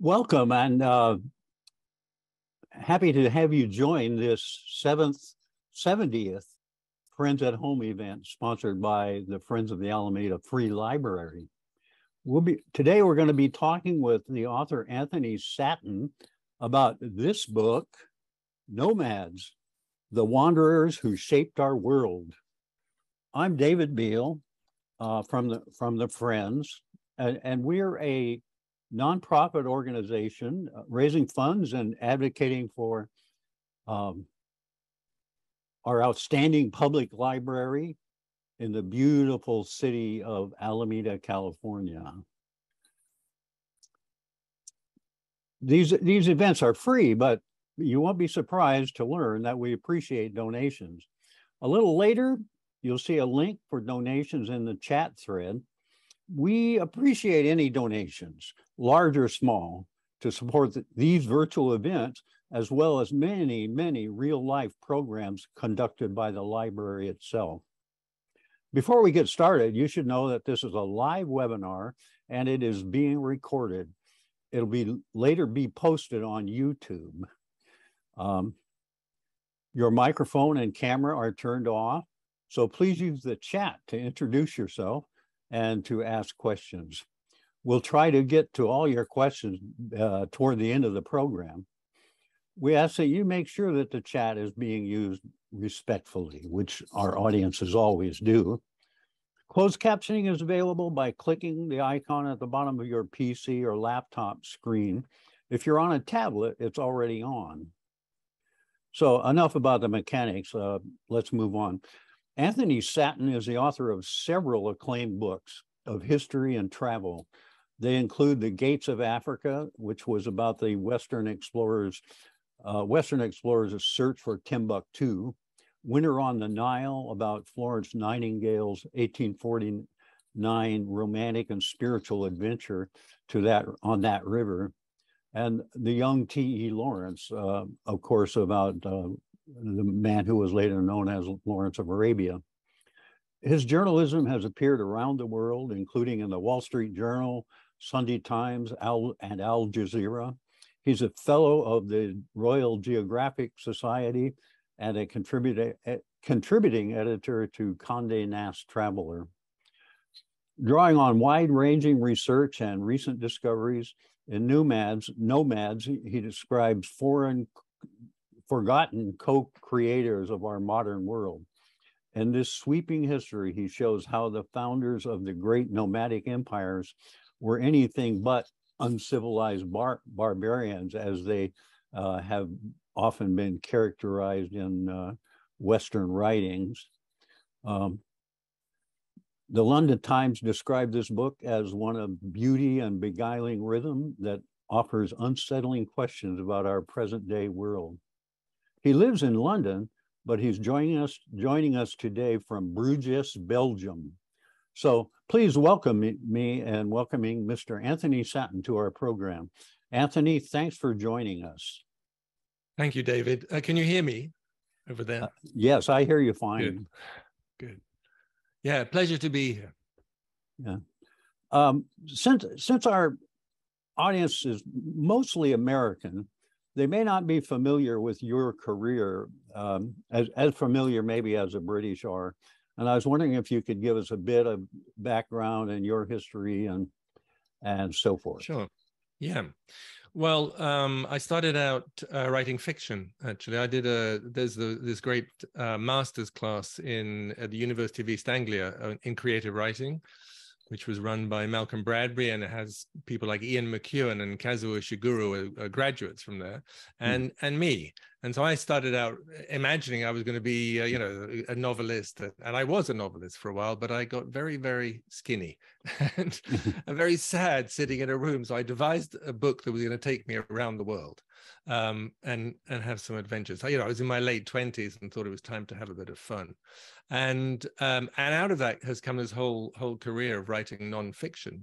Welcome, and happy to have you join this 70th Friends at Home event sponsored by the Friends of the Alameda Free Library. Today we're going to be talking with the author Anthony Sattin about this book, Nomads, the Wanderers Who Shaped Our World. I'm David Beal from the Friends, and we're a nonprofit organization raising funds and advocating for our outstanding public library in the beautiful city of Alameda, California. These events are free, but you won't be surprised to learn that we appreciate donations. A little later, you'll see a link for donations in the chat thread. We appreciate any donations, large or small, to support these virtual events, as well as many, many real-life programs conducted by the library itself. Before we get started, you should know that this is a live webinar and it is being recorded. It'll later be posted on YouTube. Your microphone and camera are turned off, so please use the chat to introduce yourself and to ask questions. We'll try to get to all your questions toward the end of the program. We ask that you make sure that the chat is being used respectfully, which our audiences always do. Closed captioning is available by clicking the icon at the bottom of your PC or laptop screen. If you're on a tablet, it's already on. So enough about the mechanics. Let's move on. Anthony Sattin is the author of several acclaimed books of history and travel. They include The Gates of Africa, which was about the Western explorers' search for Timbuktu, Winter on the Nile, about Florence Nightingale's 1849 romantic and spiritual adventure on that river, and The Young T.E. Lawrence, of course, about the man who was later known as Lawrence of Arabia. His journalism has appeared around the world, including in the Wall Street Journal, Sunday Times, and Al Jazeera. He's a fellow of the Royal Geographic Society and a contributing editor to Condé Nast Traveler. Drawing on wide-ranging research and recent discoveries in Nomads, he describes forgotten co-creators of our modern world. In this sweeping history, he shows how the founders of the great nomadic empires were anything but uncivilized barbarians, as they have often been characterized in Western writings. The London Times described this book as one of beauty and beguiling rhythm that offers unsettling questions about our present-day world. He lives in London, but he's joining us today from Bruges, Belgium. So please welcome me and welcoming Mr. Anthony Sattin to our program. Anthony, thanks for joining us. Thank you, David. Can you hear me over there? Yes, I hear you fine. Good. Yeah, pleasure to be here. Yeah. Since our audience is mostly American, they may not be familiar with your career, as familiar maybe as the British are. And I was wondering if you could give us a bit of background in your history and so forth. Sure. Yeah. Well, I started out writing fiction. Actually, I did this great master's class at the University of East Anglia in creative writing, which was run by Malcolm Bradbury, and it has people like Ian McEwan and Kazuo Ishiguro, graduates from there, and me. And so I started out imagining I was going to be, a novelist, and I was a novelist for a while, but I got very, very skinny and very sad sitting in a room. So I devised a book that was going to take me around the world, and have some adventures. I was in my late 20s and thought it was time to have a bit of fun. And out of that has come this whole career of writing nonfiction,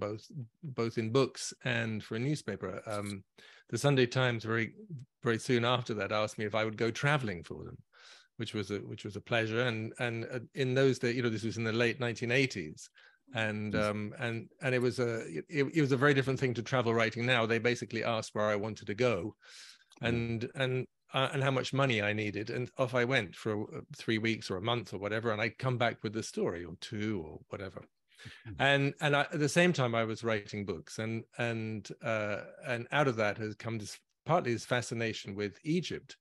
both in books and for a newspaper. The Sunday Times very soon after that asked me if I would go traveling for them, which was a pleasure. And in those days, this was in the late 1980s. and it was a very different thing to travel writing now. They basically asked where I wanted to go, and how much money I needed, and off I went for 3 weeks or a month or whatever, and I'd come back with the story or two or whatever. And at the same time I was writing books, and out of that has come partly this fascination with Egypt,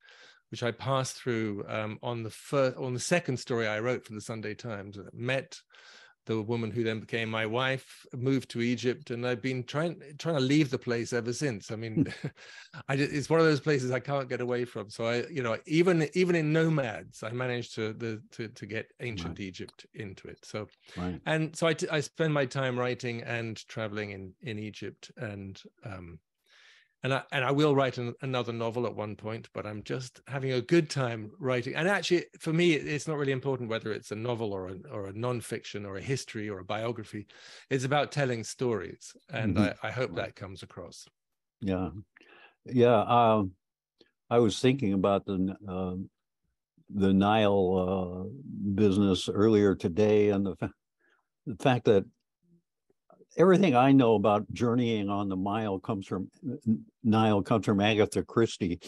which I passed through on the second story I wrote for the Sunday Times. I met the woman who then became my wife, moved to Egypt, and I've been trying to leave the place ever since. I mean, it's one of those places I can't get away from. So even in Nomads, I managed to get ancient Egypt into it. So, and so I spend my time writing and traveling in Egypt, and I will write another novel at one point, but I'm just having a good time writing. And actually, for me, it's not really important whether it's a novel or a non-fiction or a history or a biography. It's about telling stories, and I hope that comes across. Yeah, yeah. I was thinking about the Nile business earlier today, and the fact that everything I know about journeying on the Nile comes from Agatha Christie,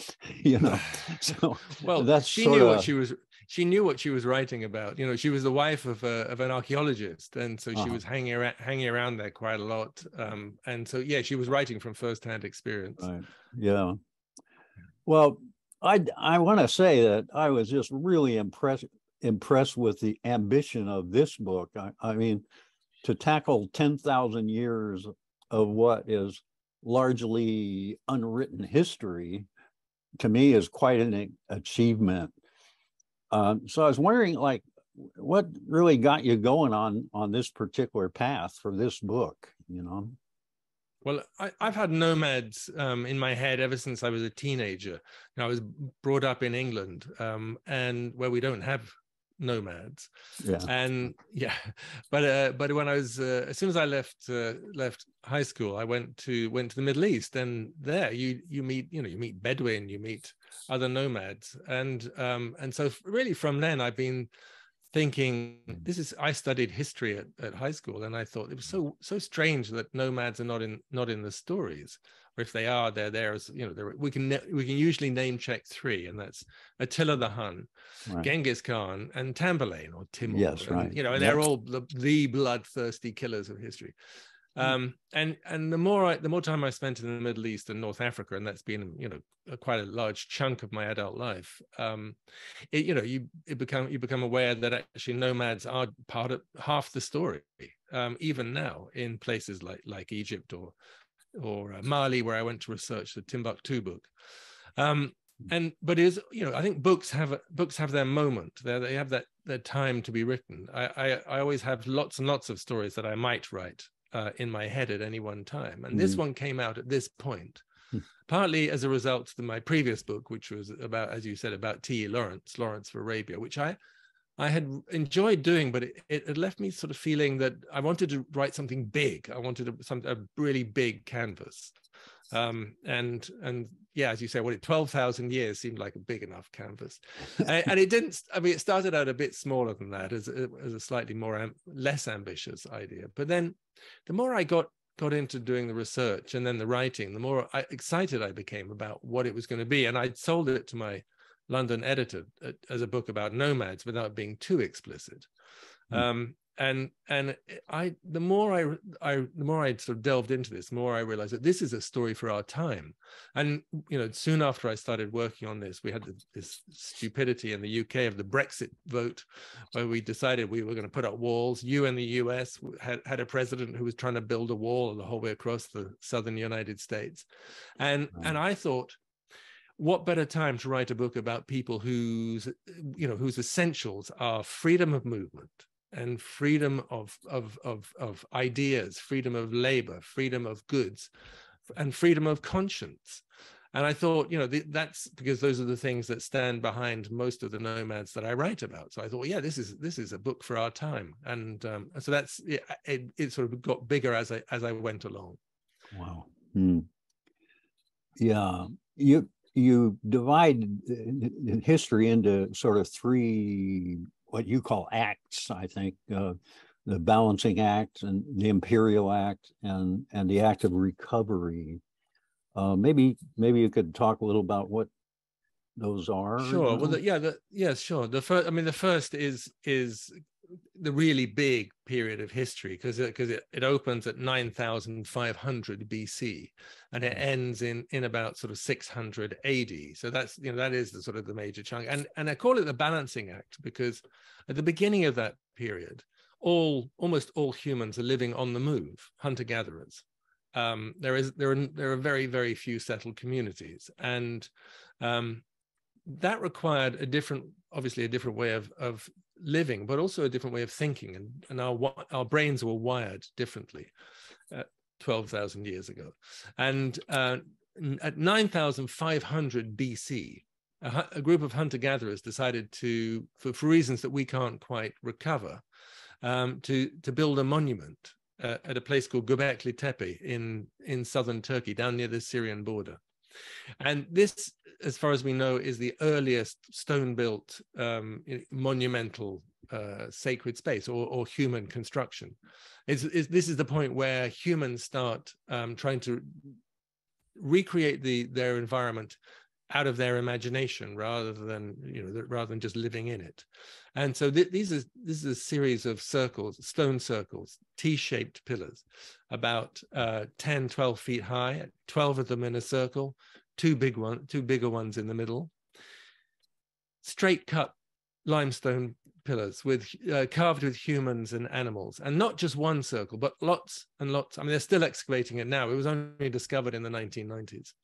So well, that's she knew what she was writing about. She was the wife of an archaeologist, and so she was hanging around there quite a lot. And so yeah, she was writing from firsthand experience. Right. Yeah. Well, I want to say that I was just really impressed with the ambition of this book. I mean, to tackle 10,000 years of what is largely unwritten history, to me, is quite an achievement. So I was wondering, like, what really got you going on this particular path for this book, Well, I've had Nomads in my head ever since I was a teenager. I was brought up in England, and where we don't have nomads. And but when I was as soon as I left high school, I went to the Middle East, and there you meet Bedouin, you meet other nomads, and so really from then I've been thinking, I studied history at high school, and I thought it was so strange that nomads are not in the stories, or if they are, they're there as we can usually name check 3, and that's Attila the Hun, Genghis Khan, and Tamburlaine or Timur. Yes, right. And they're all the bloodthirsty killers of history. And the more time I spent in the Middle East and North Africa, and that's been quite a large chunk of my adult life, you become aware that actually nomads are part of half the story, even now in places like Egypt or Mali, where I went to research the Timbuktu book. But I think books have their moment. They have their time to be written. I always have lots and lots of stories that I might write in my head at any one time, and this one came out at this point, partly as a result of my previous book, which was about, as you said, about T.E. Lawrence of Arabia, which I had enjoyed doing, but it left me sort of feeling that I wanted to write something big. I wanted a really big canvas, and yeah, as you say, 12,000 years seemed like a big enough canvas, and it didn't. I mean, it started out a bit smaller than that, as a slightly less ambitious idea. But then, the more I got into doing the research and then the writing, the more excited I became about what it was going to be, and I sold it to my London editor as a book about nomads without being too explicit. And the more I sort of delved into this, the more I realized that this is a story for our time. And soon after I started working on this, we had this stupidity in the UK of the Brexit vote, where we decided we were going to put up walls. You in the US had a president who was trying to build a wall the whole way across the southern United States, and I thought, what better time to write a book about people whose essentials are freedom of movement and freedom of ideas, freedom of labor, freedom of goods, and freedom of conscience. And I thought, that's because those are the things that stand behind most of the nomads that I write about. So I thought, yeah, this is a book for our time. And so that's it sort of got bigger as I went along. Wow. Yeah, you divide history into sort of 3 what you call acts, I think. the balancing act and the imperial act and the act of recovery. Maybe you could talk a little about what those are. Sure. Well, yes, sure. The first, I mean, the first is the really big period of history, because it opens at 9,500 BC and it ends in about sort of 600 AD. So that's, that is the sort of the major chunk. And I call it the balancing act because at the beginning of that period, almost all humans are living on the move, hunter-gatherers. There are very, very few settled communities, and that required obviously a different way of living, but also a different way of thinking, and our brains were wired differently 12,000 years ago. And at 9,500 BC, a group of hunter-gatherers decided to, for reasons that we can't quite recover, to build a monument at a place called Göbekli Tepe in southern Turkey, down near the Syrian border. And this, as far as we know, is the earliest stone-built monumental sacred space or human construction. This is the point where humans start trying to recreate their environment out of their imagination rather than just living in it. And so this is a series of circles, stone circles, T-shaped pillars, about 10, 12 feet high, 12 of them in a circle, two bigger ones in the middle, straight cut limestone pillars carved with humans and animals, and not just one circle, but lots and lots. I mean, they're still excavating it now. It was only discovered in the 1990s.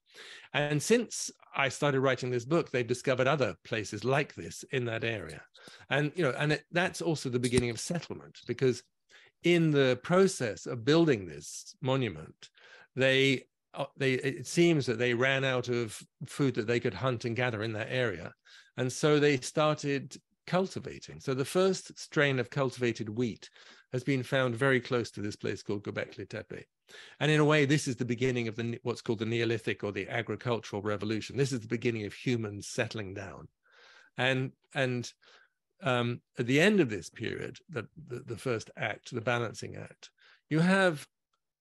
And since I started writing this book, they've discovered other places like this in that area. And, that's also the beginning of settlement, because in the process of building this monument, it seems that they ran out of food that they could hunt and gather in that area. And so they started cultivating. So the first strain of cultivated wheat has been found very close to this place called Göbekli Tepe. And in a way, this is the beginning of what's called the Neolithic or the agricultural revolution. This is the beginning of humans settling down. And at the end of this period, the first act, the balancing act, you have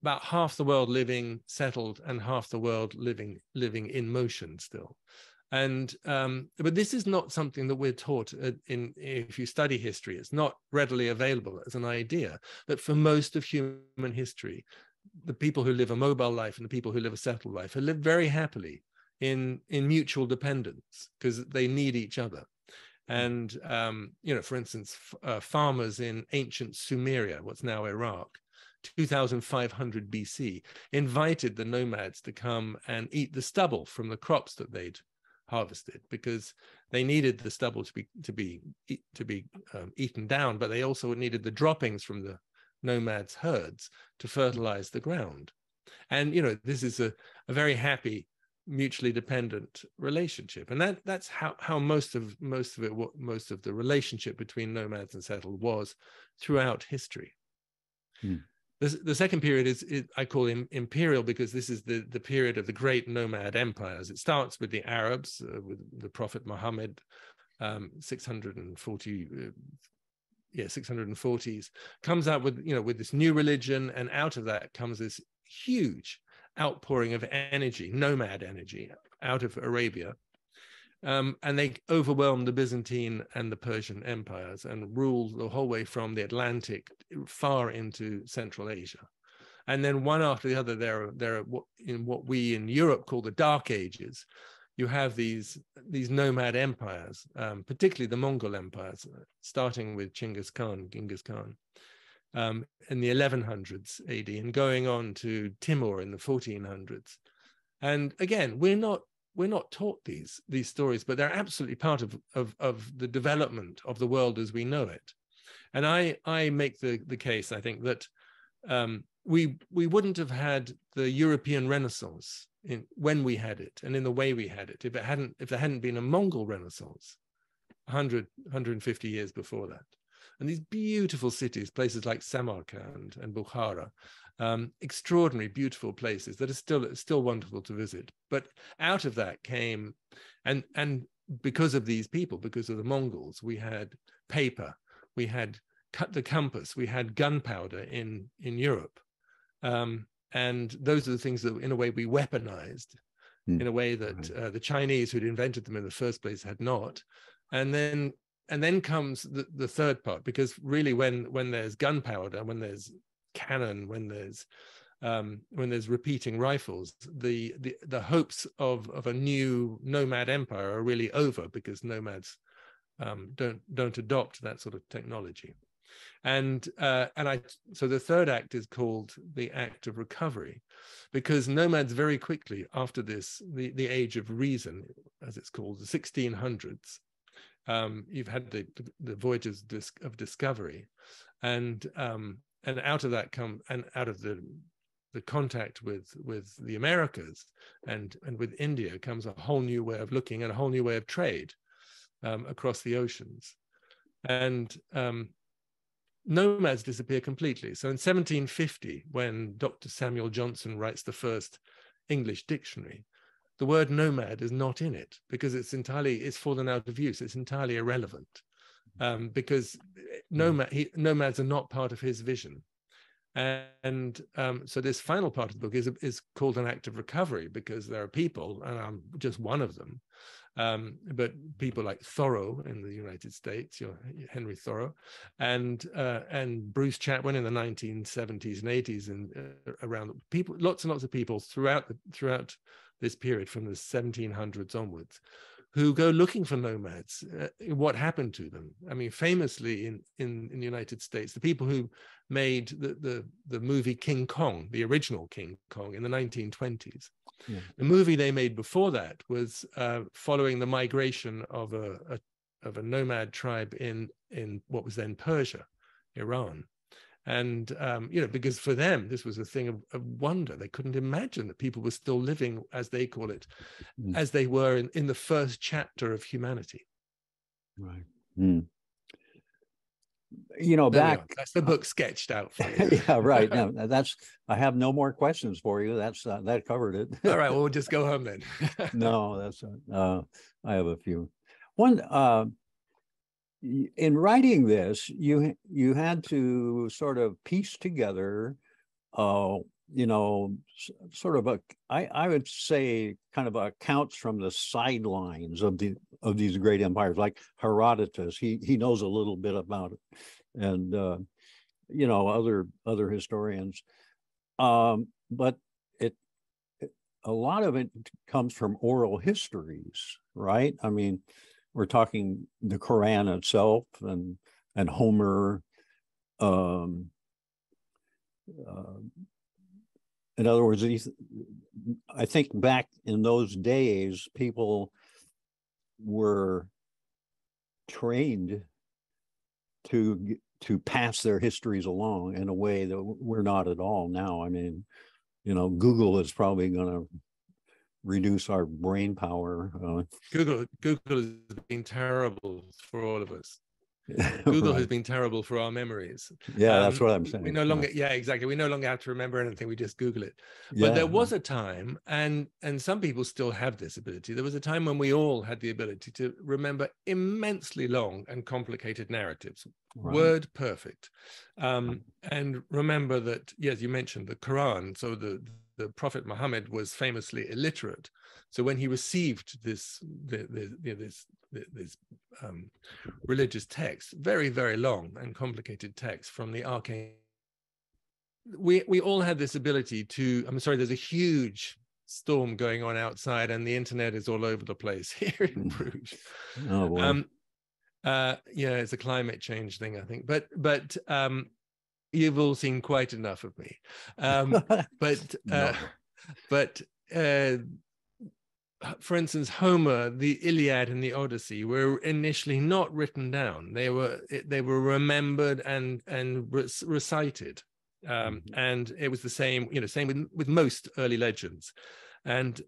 about half the world living settled and half the world living in motion still. And but this is not something that we're taught if you study history. It's not readily available as an idea. But for most of human history, the people who live a mobile life and the people who live a settled life have lived very happily in mutual dependence, because they need each other. And for instance, farmers in ancient Sumeria, what's now Iraq, 2,500 BC, invited the nomads to come and eat the stubble from the crops that they'd harvested, because they needed the stubble to be eaten down, but they also needed the droppings from the nomads' herds to fertilize the ground. And this is a very happy, mutually dependent relationship, and that's how most of the relationship between nomads and settled was throughout history. The second period is I call imperial, because this is the period of the great nomad empires. It starts with the Arabs, with the Prophet Muhammad, 640s, comes out with this new religion, and out of that comes this huge outpouring of energy, nomad energy, out of Arabia. And they overwhelmed the Byzantine and the Persian empires and ruled the whole way from the Atlantic far into Central Asia. And then one after the other, there are in what we in Europe call the Dark Ages. You have these nomad empires, particularly the Mongol empires, starting with Genghis Khan, in the 1100s AD, and going on to Timur in the 1400s. And again, we're not taught these stories, but they're absolutely part of the development of the world as we know it. And I make the case, I think, that we wouldn't have had the European Renaissance when we had it and in the way we had it if there hadn't been a Mongol Renaissance 150 years before that. And these beautiful cities, places like Samarkand and Bukhara, extraordinary, beautiful places that are still wonderful to visit. But out of that came, and because of these people, because of the Mongols, we had paper, we had cut the compass. We had gunpowder in Europe, and those are the things that, in a way, we weaponized, in a way that the Chinese, who'd invented them in the first place, had not. And then comes the third part, because really, when there's gunpowder, when there's cannon, when there's repeating rifles, the hopes of a new nomad empire are really over, because nomads don't adopt that sort of technology. And so the third act is called the act of recovery, because nomads very quickly after this, the age of reason, as it's called, the 1600s, you've had the voyages of discovery, and out of that out of the contact with the Americas and with India comes a whole new way of looking and a whole new way of trade across the oceans. And nomads disappear completely. So in 1750, when Dr. Samuel Johnson writes the first English dictionary, the word nomad is not in it, because it's fallen out of use. It's entirely irrelevant, because nomads are not part of his vision. And so this final part of the book is called an act of recovery, because there are people, and I'm just one of them, but people like Thoreau in the United States, Henry Thoreau, and Bruce Chatwin in the 1970s and 80s, and around people, lots and lots of people throughout this period from the 1700s onwards, who go looking for nomads. What happened to them? I mean, famously in the United States, the people who made the movie King Kong, the original King Kong, in the 1920s. Yeah. The movie they made before that was following the migration of a nomad tribe in what was then Persia, Iran. And because for them this was a thing of wonder. They couldn't imagine that people were still living, as they call it, as they were in the first chapter of humanity. Right. That's the book sketched out for you. Yeah, right. Now I have no more questions for you. That covered it. All right, well, we'll just go home then. No, that's I have a few. One, in writing this, you had to sort of piece together, sort of I would say kind of accounts from the sidelines of these great empires, like Herodotus. He knows a little bit about it, and other historians, but a lot of it comes from oral histories, right? I mean, we're talking the Quran itself and Homer. In other words, I think back in those days, people were trained to pass their histories along in a way that we're not at all now. I mean, Google is probably going to reduce our brain power. Google has been terrible for all of us. Google Right. has been terrible for our memories. Yeah, that's what I'm saying. We no longer, yeah, exactly. We no longer have to remember anything. We just Google it. Yeah. But there was a time, and some people still have this ability. There was a time when we all had the ability to remember immensely long and complicated narratives, right. Word perfect. And remember that, yes, you mentioned the Quran. So the Prophet Muhammad was famously illiterate. So when he received this religious text, very, very long and complicated text from the archangel, we all had this ability to, I'm sorry, there's a huge storm going on outside and the internet is all over the place here in Bruges. Oh, boy. Yeah, it's a climate change thing, I think. But you've all seen quite enough of me. For instance, Homer, the Iliad and the Odyssey were initially not written down. They were remembered and recited. And it was the same, same with most early legends. And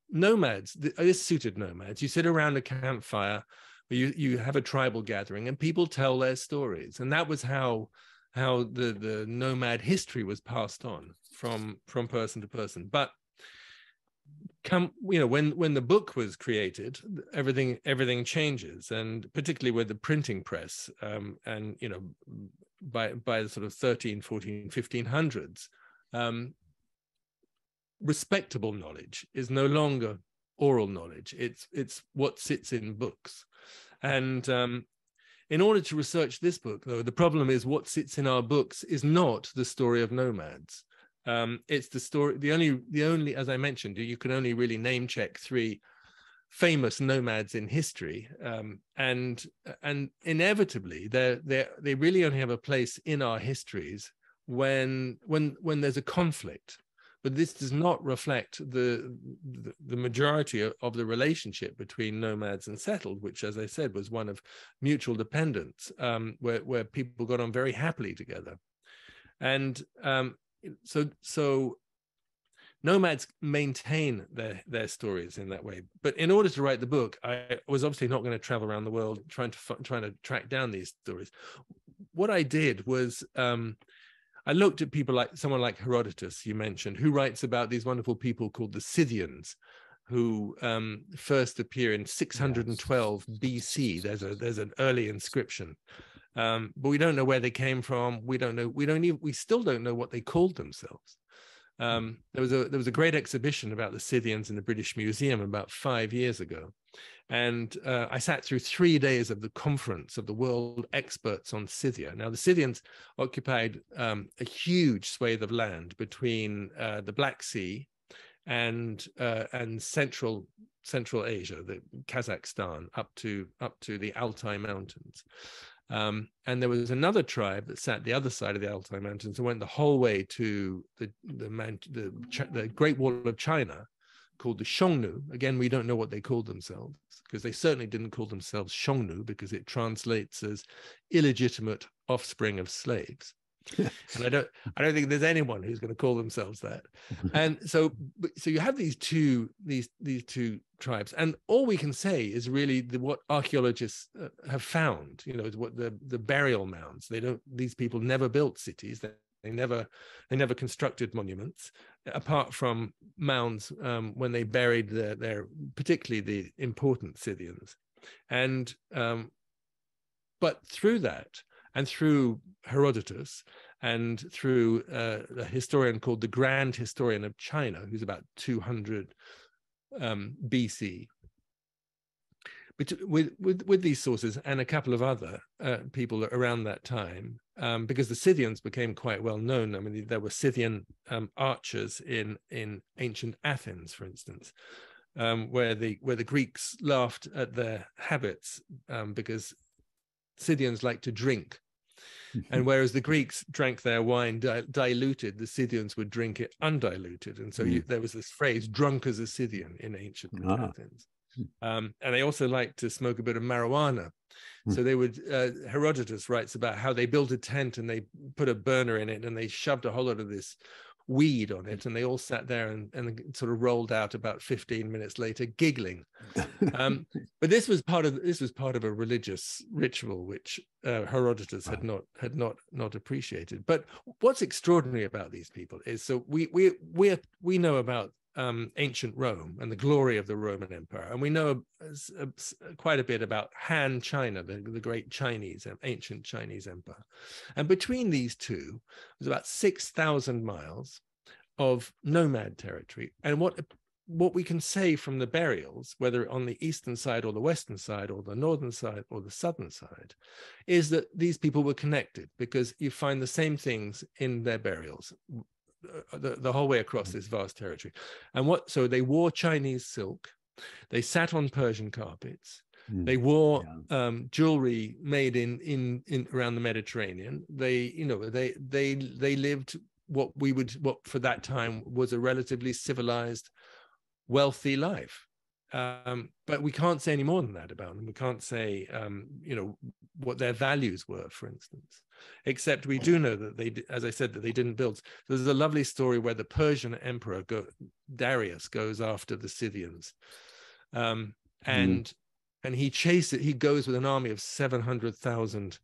nomads, this suited nomads. You sit around a campfire, you have a tribal gathering, and people tell their stories. And that was how the nomad history was passed on from person to person. But when the book was created, everything changes, and particularly with the printing press, and by the sort of 13, 14, 1500s, respectable knowledge is no longer oral knowledge. It's what sits in books. And in order to research this book, though, the problem is what sits in our books is not the story of nomads. It's the story, the only, as I mentioned, you can only really name check 3 famous nomads in history, and inevitably they really only have a place in our histories when there's a conflict. But this does not reflect the majority of the relationship between nomads and settled, which, as I said, was one of mutual dependence, where people got on very happily together. And so nomads maintain their stories in that way. But in order to write the book, I was obviously not going to travel around the world trying to track down these stories. What I did was I looked at people like someone like Herodotus, you mentioned, who writes about these wonderful people called the Scythians, who first appear in 612 BC. There's an early inscription, but we don't know where they came from. We still don't know what they called themselves. There was a great exhibition about the Scythians in the British Museum about 5 years ago. And I sat through 3 days of the conference of the world experts on Scythia. Now, the Scythians occupied a huge swathe of land between the Black Sea and Central Asia, the Kazakhstan, up to the Altai Mountains. And there was another tribe that sat the other side of the Altai Mountains and went the whole way to the Great Wall of China, called the Xiongnu. Again, we don't know what they called themselves, because they certainly didn't call themselves Xiongnu, because it translates as illegitimate offspring of slaves. And I don't think there's anyone who's going to call themselves that. And so you have these two tribes, and all we can say is really what archaeologists have found. What the burial mounds. These people never built cities. They never constructed monuments, apart from mounds when they buried their particularly the important Scythians. And but through that, and through Herodotus, and through a historian called the Grand Historian of China, who's about 200 BC. But with these sources and a couple of other people around that time, because the Scythians became quite well known. I mean, there were Scythian archers in ancient Athens, for instance, where the Greeks laughed at their habits, because Scythians like to drink. And whereas the Greeks drank their wine diluted, the Scythians would drink it undiluted. And so there was this phrase, drunk as a Scythian, in ancient Athens. And they also liked to smoke a bit of marijuana. So they would, Herodotus writes about how they built a tent and they put a burner in it and they shoved a whole lot of this weed on it, and they all sat there and sort of rolled out about 15 minutes later, giggling. But this was part of a religious ritual which Herodotus had not appreciated. But what's extraordinary about these people is, so we know about ancient Rome and the glory of the Roman Empire, and we know quite a bit about Han China, the great ancient Chinese empire. And between these two was about 6,000 miles of nomad territory. And what we can say from the burials, whether on the eastern side or the western side or the northern side or the southern side, is that these people were connected, because you find the same things in their burials the whole way across this vast territory. And so they wore Chinese silk, they sat on Persian carpets, they wore jewelry made in around the Mediterranean. They lived what for that time was a relatively civilized, wealthy life. But we can't say any more than that about them. We can't say what their values were, for instance, except we do know that they, as I said, that they didn't build. So there's a lovely story where the Persian emperor Darius goes after the Scythians, and he goes with an army of 700,000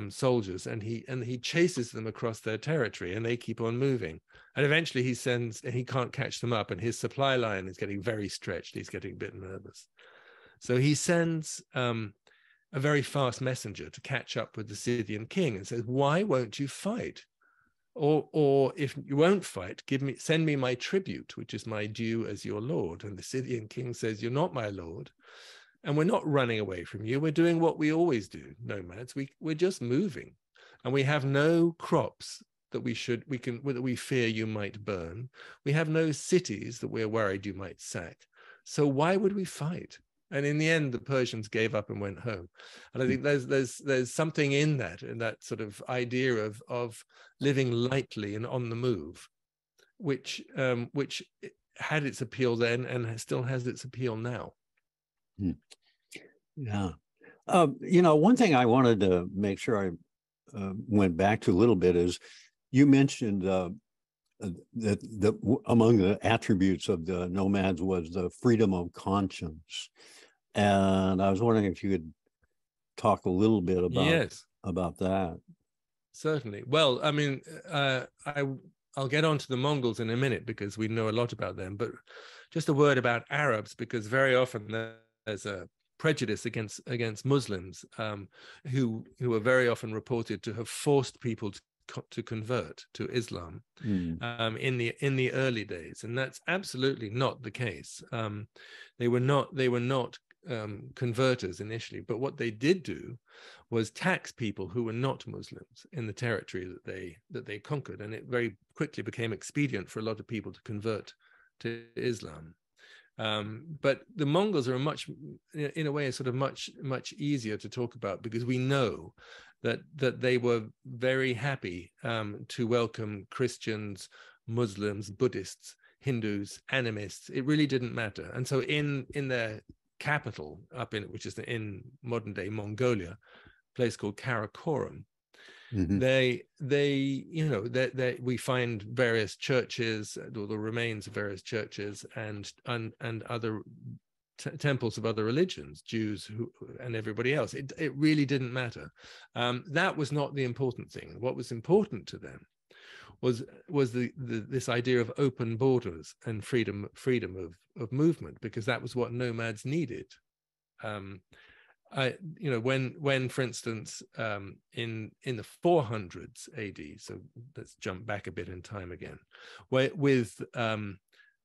soldiers, and he chases them across their territory, and they keep on moving. And eventually he can't catch them up, and his supply line is getting very stretched. He's getting a bit nervous. So he sends a very fast messenger to catch up with the Scythian king and says, why won't you fight? Or if you won't fight, send me my tribute, which is my due as your lord. And the Scythian king says, you're not my lord. And we're not running away from you. We're doing what we always do, nomads. We're just moving. And we have no crops that we fear you might burn. We have no cities that we're worried you might sack. So why would we fight? And in the end, the Persians gave up and went home. And I think there's something in that sort of idea of living lightly and on the move, which had its appeal then and still has its appeal now. Yeah. One thing I wanted to make sure I went back to a little bit is you mentioned that among the attributes of the nomads was the freedom of conscience. And I was wondering if you could talk a little bit about that. Certainly. Well, I mean, I'll get on to the Mongols in a minute because we know a lot about them, but just a word about Arabs, because very often there's a prejudice against Muslims who are very often reported to have forced people to convert to Islam in the early days, and that's absolutely not the case. They were not converters initially, but what they did do was tax people who were not Muslims in the territory that they conquered, and it very quickly became expedient for a lot of people to convert to Islam. But the Mongols are in a way, much easier to talk about, because we know that they were very happy to welcome Christians, Muslims, Buddhists, Hindus, animists. It really didn't matter. And so in their capital, which is in modern day Mongolia, a place called Karakorum, we find various churches, or the remains of various churches, and other temples of other religions, Jews and everybody else. It really didn't matter. That was not the important thing. What was important to them was this idea of open borders and freedom of movement, because that was what nomads needed. When for instance, in the 400s AD, so let's jump back a bit in time again, with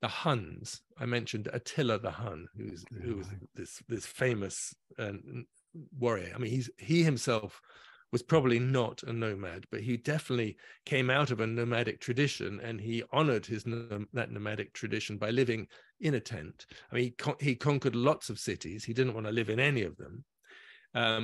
the Huns, I mentioned Attila the Hun, who was this famous warrior. I mean, he himself was probably not a nomad, but he definitely came out of a nomadic tradition, and he honored that nomadic tradition by living in a tent. I mean, he conquered lots of cities. He didn't want to live in any of them.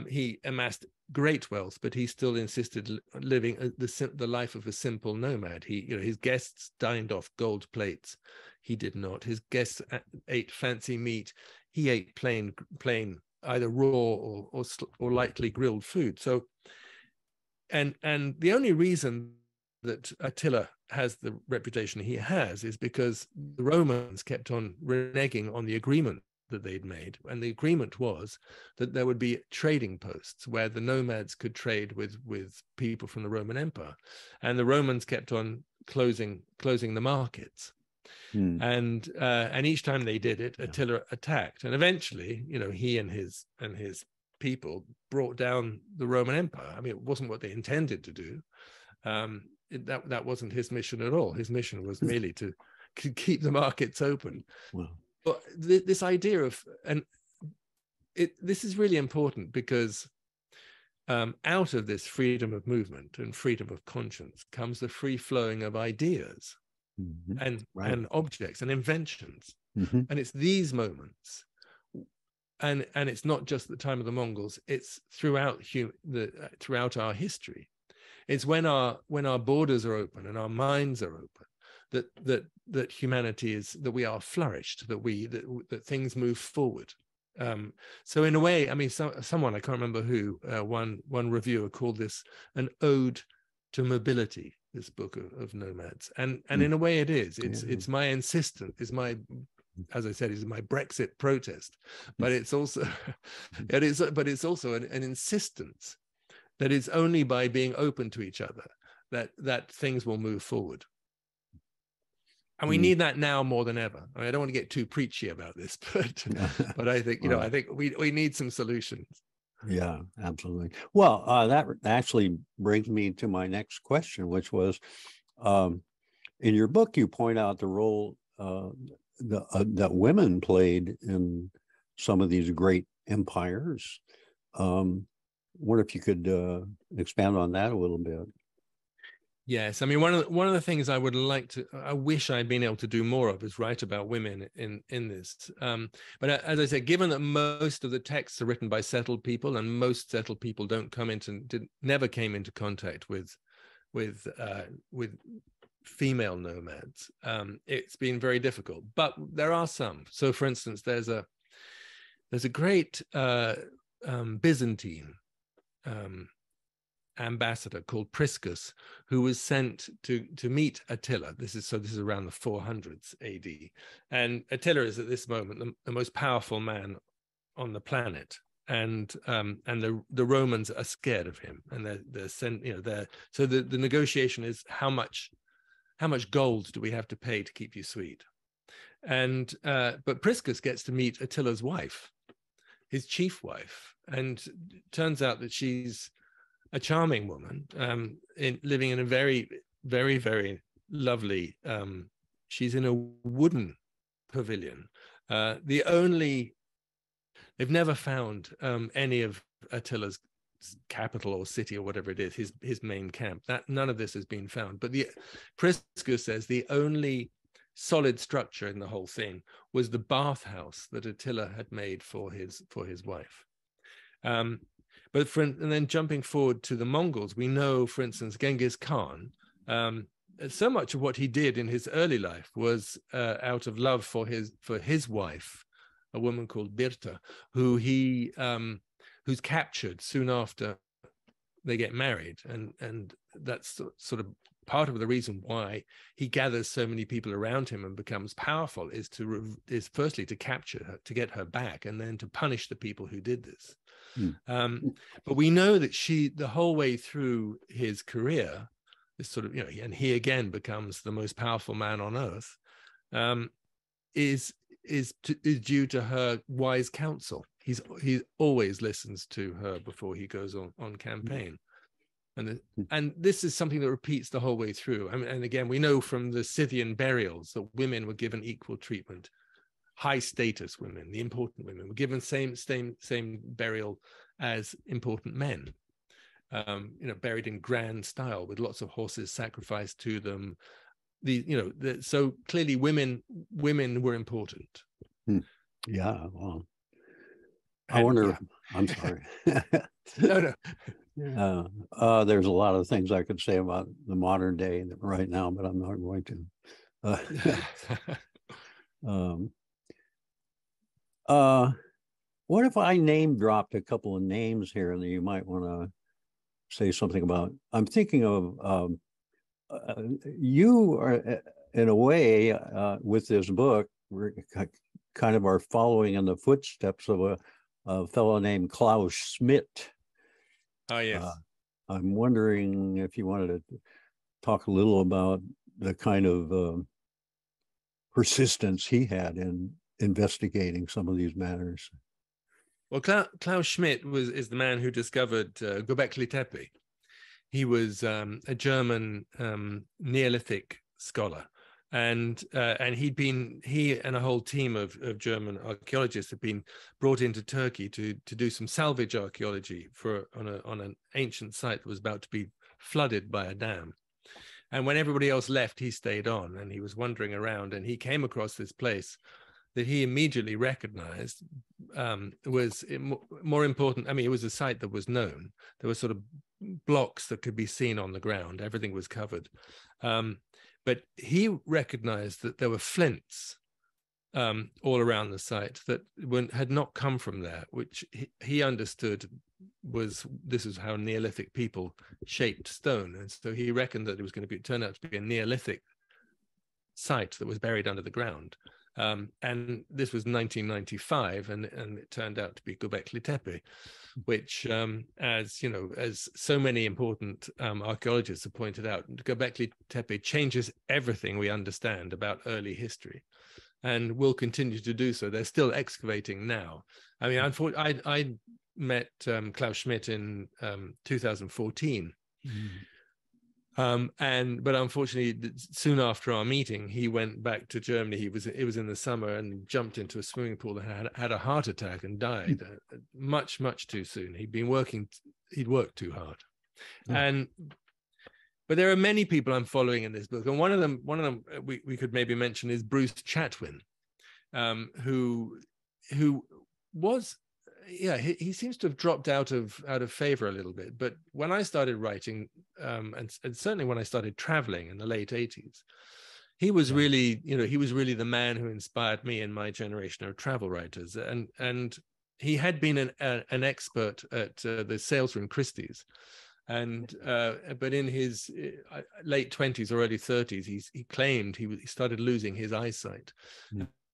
He amassed great wealth, but he still insisted living the life of a simple nomad. His guests dined off gold plates. He did not. His guests ate fancy meat. He ate plain either raw or lightly grilled food. So, and the only reason that Attila has the reputation he has is because the Romans kept on reneging on the agreement that they'd made, and the agreement was that there would be trading posts where the nomads could trade with people from the Roman Empire, and the Romans kept on closing the markets. And each time they did it, Attila attacked, and eventually, he and his people brought down the Roman Empire. I mean, it wasn't what they intended to do. That wasn't his mission at all. His mission was merely to keep the markets open. Wow. But this idea of, this is really important, because out of this freedom of movement and freedom of conscience comes the free flowing of ideas and objects and inventions. And it's these moments, and it's not just the time of the Mongols, it's throughout our history. It's when our borders are open and our minds are open that humanity that we are flourished, that things move forward. So in a way, I mean, someone, I can't remember who, one reviewer called this an ode to mobility, this book of Nomads, and in a way it is. It's my insistence, as I said, is my Brexit protest, but it's also it's also an insistence that it's only by being open to each other that things will move forward. And we need that now more than ever. I mean, I don't want to get too preachy about this, but I think, I think we need some solutions. Yeah, absolutely. Well, that actually brings me to my next question, which was, in your book, you point out the role that women played in some of these great empires. Wonder if you could expand on that a little bit. Yes, I mean, one of the things I wish I'd been able to do more of is write about women in this. But as I said, given that most of the texts are written by settled people, and most settled people never came into contact with female nomads, it's been very difficult. But there are some. So, for instance, there's a great Byzantine ambassador called Priscus, who was sent to meet Attila. This is around the 400s AD, and Attila is at this moment the most powerful man on the planet, and the Romans are scared of him, and they're sent, so the negotiation is how much gold do we have to pay to keep you sweet, and but Priscus gets to meet Attila's wife, his chief wife, and turns out that she's a charming woman, living in a very, very, very lovely. She's in a wooden pavilion. They've never found any of Attila's capital or city or whatever it is, his main camp. None of this has been found. But Priscus says the only solid structure in the whole thing was the bathhouse that Attila had made for his wife. And then jumping forward to the Mongols, we know, for instance, Genghis Khan, so much of what he did in his early life was out of love for his wife, a woman called Birta, who's captured soon after they get married, and that's sort of part of the reason why he gathers so many people around him and becomes powerful is firstly to capture her, to get her back, and then to punish the people who did this. But we know that the whole way through his career, this sort of, and he again becomes the most powerful man on earth, is due to her wise counsel. He always listens to her before he goes on campaign. And this is something that repeats the whole way through. I mean, and again, we know from the Scythian burials that women were given equal treatment. High status women, the important women, were given same burial as important men. Buried in grand style with lots of horses sacrificed to them. So clearly women were important. Yeah. Well, I wonder. Yeah. I'm sorry. No. There's a lot of things I could say about the modern day right now, but I'm not going to. What if I name dropped a couple of names here and you might want to say something about? I'm thinking of you are, in a way, with this book, kind of are following in the footsteps of a fellow named Klaus Schmidt. Oh, yes. I'm wondering if you wanted to talk a little about the kind of persistence he had in investigating some of these matters. Well, Klaus Schmidt is the man who discovered Göbekli Tepe. He was a German Neolithic scholar, and he and a whole team of German archaeologists have been brought into Turkey to do some salvage archaeology on an ancient site that was about to be flooded by a dam. And when everybody else left, he stayed on, and he was wandering around, and he came across this place that he immediately recognized was more important. I mean, it was a site that was known. There were sort of blocks that could be seen on the ground. Everything was covered. But he recognized that there were flints all around the site that had not come from there, which he understood this is how Neolithic people shaped stone. And so he reckoned that it was going to turn out to be a Neolithic site that was buried under the ground. And this was 1995, and it turned out to be Göbekli Tepe, which, as you know, as so many important archaeologists have pointed out, Göbekli Tepe changes everything we understand about early history, and will continue to do so. They're still excavating now. I mean, unfortunately, I met Klaus Schmidt in 2014. But unfortunately, soon after our meeting, he went back to Germany. It was in the summer, and jumped into a swimming pool and had a heart attack and died much too soon. He'd worked too hard. But there are many people I'm following in this book, and one of them we could maybe mention is Bruce Chatwin, who was, he seems to have dropped out of favor a little bit. But when I started writing, and certainly when I started traveling in the late 80s, he was really, he was really the man who inspired me and my generation of travel writers. And he had been an expert at the sales room Christie's. But in his late 20s or early 30s, he claimed he started losing his eyesight.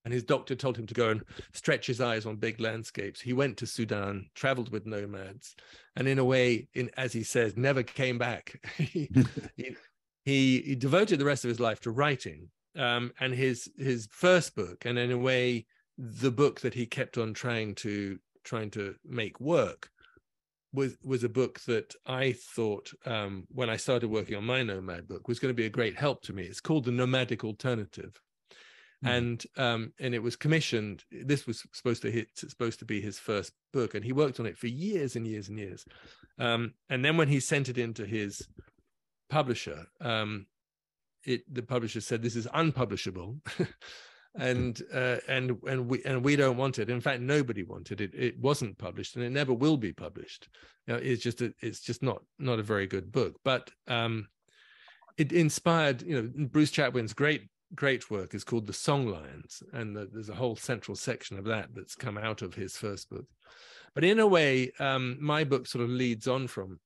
And his doctor told him to go and stretch his eyes on big landscapes. He went to Sudan, traveled with nomads, and in a way, as he says, never came back. He devoted the rest of his life to writing. And his first book, and in a way, the book that he kept on trying to make work, was a book that I thought, when I started working on my nomad book, was going to be a great help to me. It's called The Nomadic Alternative. And it was commissioned. This was supposed to be his first book, and he worked on it for years and years and years. And then when he sent it into his publisher, the publisher said, "This is unpublishable," and we don't want it. In fact, nobody wanted it. It wasn't published, and it never will be published. It's just not a very good book. But it inspired. Bruce Chatwin's great work is called The Song Lions, and there's a whole central section of that's come out of his first book. But in a way, my book sort of leads on from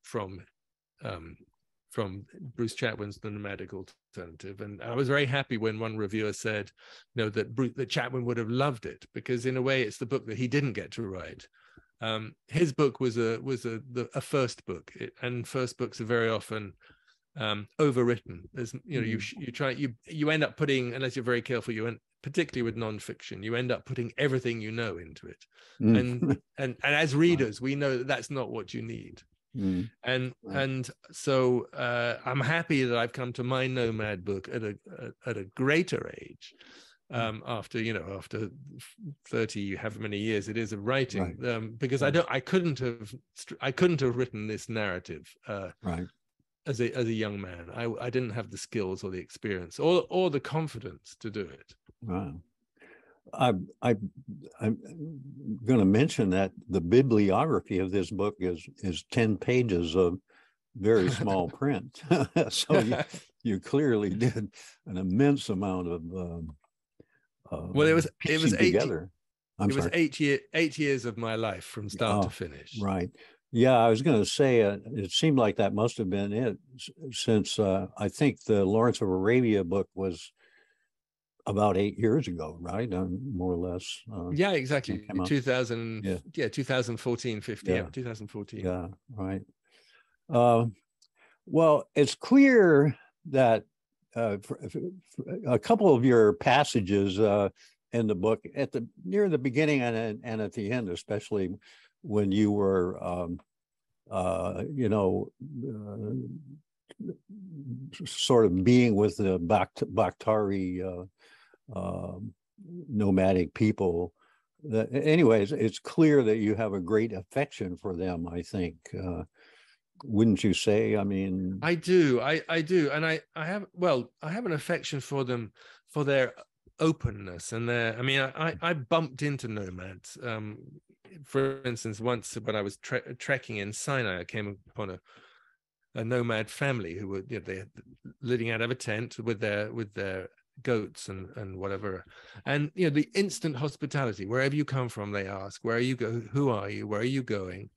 Bruce Chatwin's The Nomadic Alternative. And I was very happy when one reviewer said, that Chatwin would have loved it, because in a way it's the book that he didn't get to write. His book was a first book, and first books are very often overwritten. There's you end up putting, unless you're very careful, particularly with nonfiction, you end up putting everything into it. And as readers, we know that that's not what you need. And so I'm happy that I've come to my nomad book at a greater age, after 30 however many years it is of writing, because I couldn't have written this narrative as a young man. I didn't have the skills or the experience or the confidence to do it. Wow. I'm going to mention that the bibliography of this book is 10 pages of very small print. So you clearly did an immense amount of well, it was 8 years of my life from start to finish. Right. Yeah, I was going to say, it seemed like that must have been it, since I think the Lawrence of Arabia book was about 8 years ago, right? More or less. Yeah, exactly. 2014, 15, yeah. 2014. Yeah, right. Well, it's clear that a couple of your passages in the book, near the beginning and at the end, especially when you were, sort of being with the Bakhtari nomadic people. Anyways, it's clear that you have a great affection for them, I think. Wouldn't you say? I mean, I do, and I have an affection for them, for their openness and their. I mean, I bumped into nomads. For instance, once when I was trekking in Sinai, I came upon a nomad family who were they living out of a tent with their goats and whatever, and the instant hospitality. Wherever you come from, they ask, where are you go, who are you, where are you going,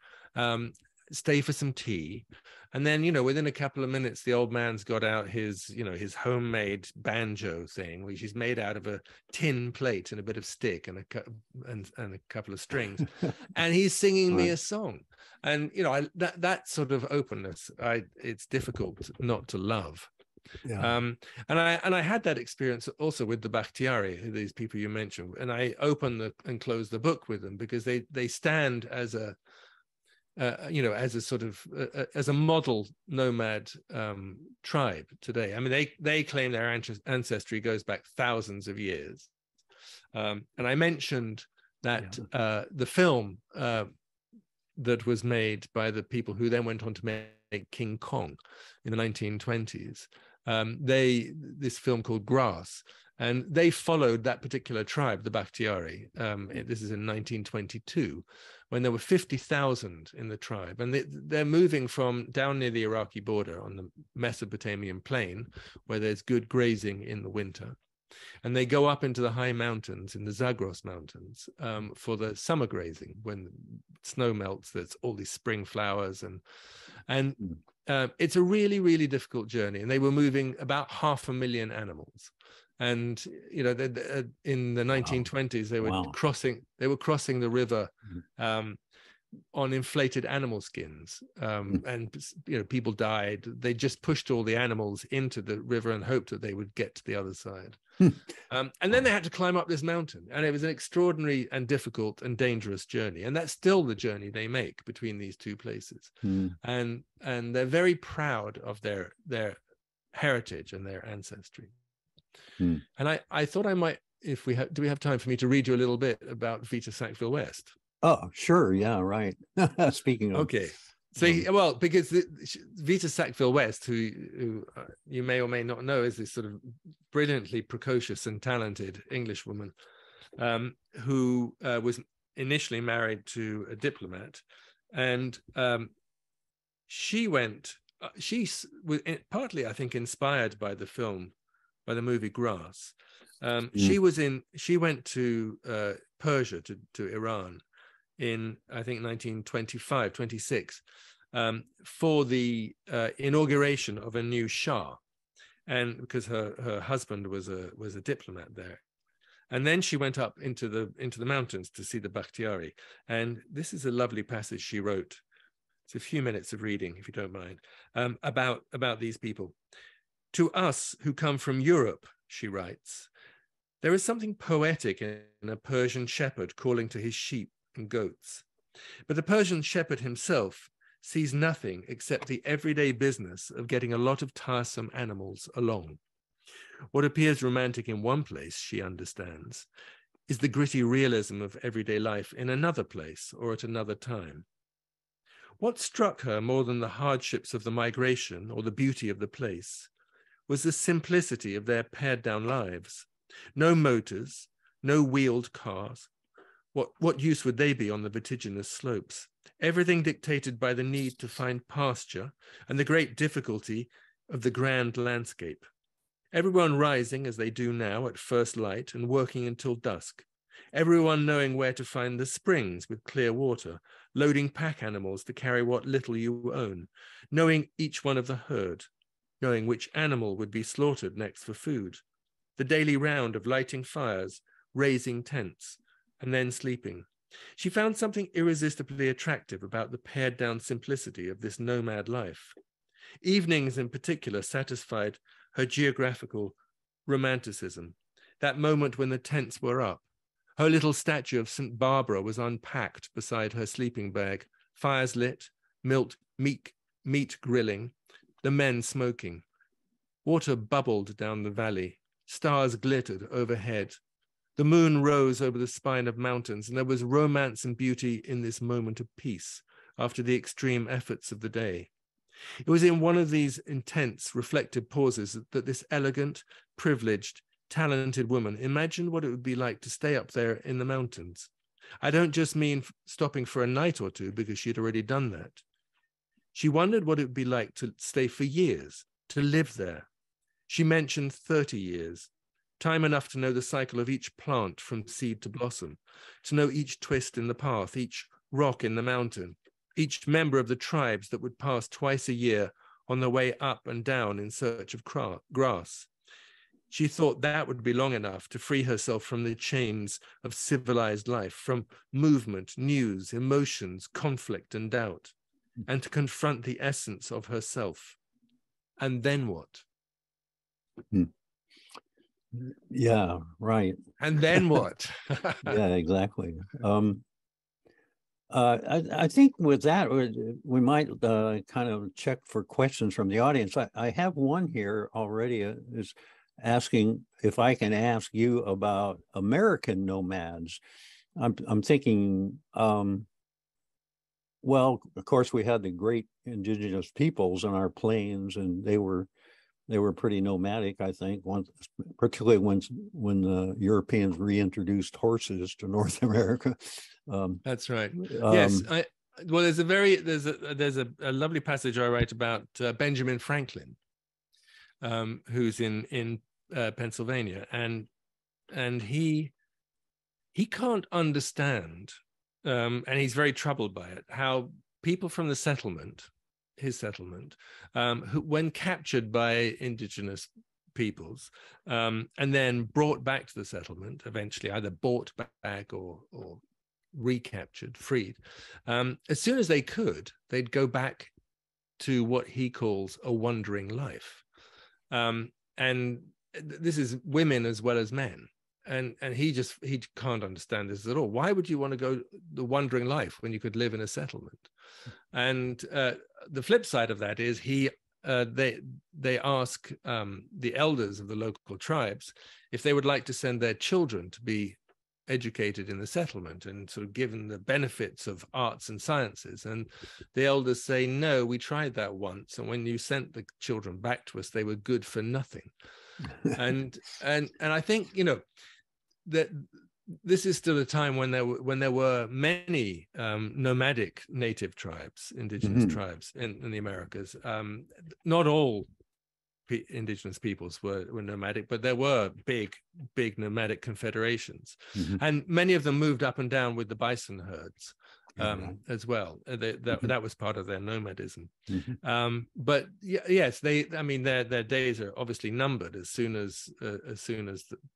stay for some tea. And then, within a couple of minutes, the old man's got out his, his homemade banjo thing, which is made out of a tin plate and a bit of stick and a couple of strings. And he's singing me a song. And, that sort of openness, it's difficult not to love. Yeah. And I had that experience also with the Bakhtiari, these people you mentioned, and I open and close the book with them because they stand as a as a sort of as a model nomad tribe today. I mean, they claim their ancestry goes back thousands of years. And I mentioned that the film that was made by the people who then went on to make King Kong in the 1920s. This film called Grass, and they followed that particular tribe, the Bakhtiari. This is in 1922, when there were 50,000 in the tribe, and they're moving from down near the Iraqi border on the Mesopotamian plain, where there's good grazing in the winter. And they go up into the high mountains, in the Zagros Mountains, for the summer grazing. When snow melts, there's all these spring flowers, and it's a really, really difficult journey. And they were moving about 500,000 animals. And in the 1920s, they were crossing the river on inflated animal skins, and people died. They just pushed all the animals into the river and hoped that they would get to the other side. And then they had to climb up this mountain, and it was an extraordinary and difficult and dangerous journey. And that's still the journey they make between these two places. And they're very proud of their heritage and their ancestry. And I thought I might, do we have time for me to read you a little bit about Vita Sackville West? Oh, sure. Yeah, right. Speaking of. Okay. So, well, because Vita Sackville West, who you may or may not know, is this sort of brilliantly precocious and talented English woman who was initially married to a diplomat. And she was partly, I think, inspired by the film, by the movie Grass. She went to Persia, to Iran, in, I think, 1925, 26, for the inauguration of a new Shah, and because her husband was a diplomat there. And then she went up into the mountains to see the Bakhtiari. And this is a lovely passage she wrote. It's a few minutes of reading, if you don't mind, about these people. To us who come from Europe, she writes, there is something poetic in a Persian shepherd calling to his sheep and goats. But the Persian shepherd himself sees nothing except the everyday business of getting a lot of tiresome animals along. What appears romantic in one place, she understands, is the gritty realism of everyday life in another place or at another time. What struck her more than the hardships of the migration or the beauty of the place was the simplicity of their pared-down lives. No motors, no wheeled cars. What use would they be on the vertiginous slopes? Everything dictated by the need to find pasture and the great difficulty of the grand landscape. Everyone rising as they do now at first light and working until dusk. Everyone knowing where to find the springs with clear water, loading pack animals to carry what little you own, knowing each one of the herd, knowing which animal would be slaughtered next for food. The daily round of lighting fires, raising tents, and then sleeping. She found something irresistibly attractive about the pared-down simplicity of this nomad life. Evenings in particular satisfied her geographical romanticism, that moment when the tents were up. Her little statue of St. Barbara was unpacked beside her sleeping bag, fires lit, meat grilling, the men smoking. Water bubbled down the valley, stars glittered overhead. The moon rose over the spine of mountains, and there was romance and beauty in this moment of peace after the extreme efforts of the day. It was in one of these intense, reflective pauses that this elegant, privileged, talented woman imagined what it would be like to stay up there in the mountains. I don't just mean stopping for a night or two, because she'd already done that. She wondered what it would be like to stay for years, to live there. She mentioned 30 years. Time enough to know the cycle of each plant from seed to blossom, to know each twist in the path, each rock in the mountain, each member of the tribes that would pass twice a year on their way up and down in search of grass. She thought that would be long enough to free herself from the chains of civilized life, from movement, news, emotions, conflict, and doubt, and to confront the essence of herself. And then what? Yeah, right. And then what? Yeah, exactly. I think with that, we might kind of check for questions from the audience. I have one here already, is asking if I can ask you about American nomads. I'm thinking, well, of course, we had the great indigenous peoples on our plains, and they were pretty nomadic, I think, particularly when the Europeans reintroduced horses to North America. That's right. Yes. Well, there's a lovely passage I write about Benjamin Franklin, who's in Pennsylvania, and he can't understand, and he's very troubled by it, how people from the settlement, his settlement, who, when captured by indigenous peoples, and then brought back to the settlement, eventually either bought back or recaptured, freed, as soon as they could, they'd go back to what he calls a wandering life. And this is women as well as men. And he can't understand this at all. Why would you want to go the wandering life when you could live in a settlement? And the flip side of that is they ask the elders of the local tribes if they would like to send their children to be educated in the settlement and sort of given the benefits of arts and sciences. And the elders say, no, we tried that once, and when you sent the children back to us, they were good for nothing. and I think, you know, that this is still a time when there were many nomadic native tribes, indigenous tribes in the Americas. Not all indigenous peoples were nomadic, but there were big nomadic confederations, and many of them moved up and down with the bison herds as well. That was part of their nomadism. But yes, their days are obviously numbered as soon as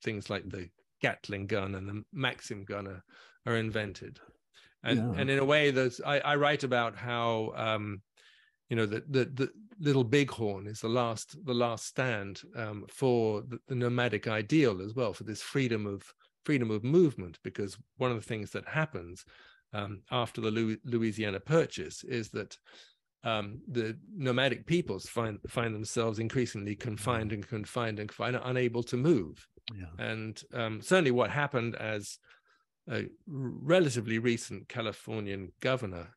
things like the Gatling gun and the Maxim gun are invented. And in a way, I write about how you know, the Little Bighorn is the last stand for the nomadic ideal as well, for this freedom of movement, because one of the things that happens after the Louisiana Purchase is that the nomadic peoples find themselves increasingly confined, unable to move. And certainly what happened as a relatively recent Californian governor